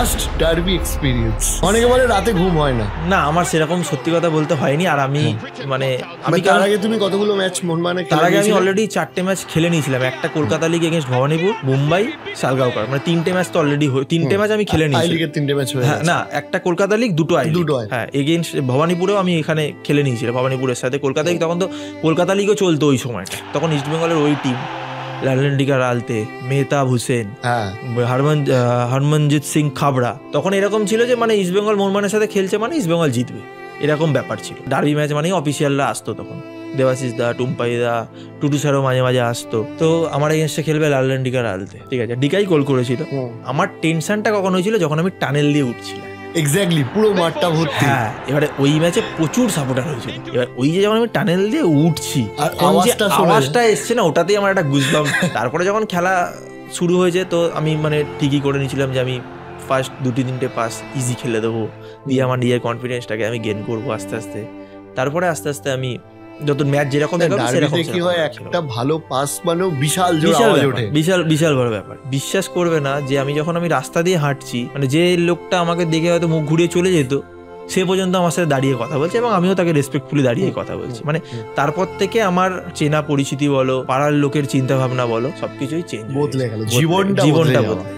First derby experience. অনেকে বলে রাতে ঘুম হয় না, না আমার সেরকম সত্যি কথা বলতে হয়নি। আর আমি মানে আমি তার আগে তুমি কতগুলো ম্যাচ মোহনবাগানে তার আগে আমি অলরেডি 4টে ম্যাচ খেলে নিয়েছিলাম। একটা কলকাতা লিগ এগেইনস্ট ভবানীপুর, মুম্বাই, সালগাঁওকর, মানে 3টে ম্যাচ তো অলরেডি 3টে ম্যাচ আমি খেলে নিয়েছি। আই লিগের 3টে ম্যাচ হয়ে গেছে। না একটা কলকাতা লিগ, দুটো আই লিগ। হ্যাঁ এগেইনস্ট ভবানীপুরেও আমি এখানে খেলে নিয়েছিলাম, ভবানীপুরের সাথে কলকাতা লিগ। তখন তো কলকাতা লিগও চলতো ওই সময়টা, তখন ইস্ট বেঙ্গলের ওই টিম লালন্ডিকা রালতে, মেহতাব হুসেন, হরমনজিৎ সিং খাবড়া। তখন এরকম ছিল যে মানে ইস্ট বেঙ্গল মোহনবাগানের সাথে খেলছে মানে ইস্ট বেঙ্গল জিতবে, এরকম ব্যাপার ছিল। ডার্বি ম্যাচ মানেই অফিসিয়ালরা আসতো তখন, দেবাশিস দা, টুম্পাই দা, টুটু স্যারও মাঝে মাঝে আসতো। তো আমার এগেইনস্টে খেলবে লালন্ডিকা রালতে, ঠিক আছে, ডিকাই গোল করেছিল। আমার টেনশনটা কখন হয়েছিল যখন আমি টানেল দিয়ে উঠছিলাম, এক্স্যাক্টলি পুরো মাঠটা ভর্তি। হ্যাঁ এবারে ওই ম্যাচে প্রচুর সাপোর্টার হয়েছিল। এবার ওই যে যখন আমি টানেল দিয়ে উঠছি আর আওয়াজটা এসছে না, ওটাতেই আমার একটা গুজবাম। তারপরে যখন খেলা শুরু হয়েছে তো আমি মানে ঠিকই করে নিয়েছিলাম যে আমি ফার্স্ট 2-3টে পাস ইজি খেলে দেবো, দিয়ে আমার নিজের কনফিডেন্সটাকে আমি গেইন করবো আস্তে আস্তে। তারপরে আস্তে আস্তে আমি যত ম্যাচ যেরকম সেরকম কি হয়, একটা ভালো পাস মানেও বিশাল আওয়াজ ওঠে, বিশাল বড় ব্যাপার। বিশ্বাস করবে না যে আমি যখন রাস্তা দিয়ে হাঁটছি, মানে যে লোকটা আমাকে দেখে হয়তো মুখ ঘুরিয়ে চলে যেত, সে পর্যন্ত আমার সাথে দাঁড়িয়ে কথা বলছে এবং আমিও তাকে রেসপেক্টফুলি দাঁড়িয়ে কথা বলছি। মানে তারপর থেকে আমার চেনা পরিচিতি বলো, পাড়ার লোকের চিন্তা ভাবনা বলো, সবকিছুই চেঞ্জ বদলে গেল, জীবনটা বদলে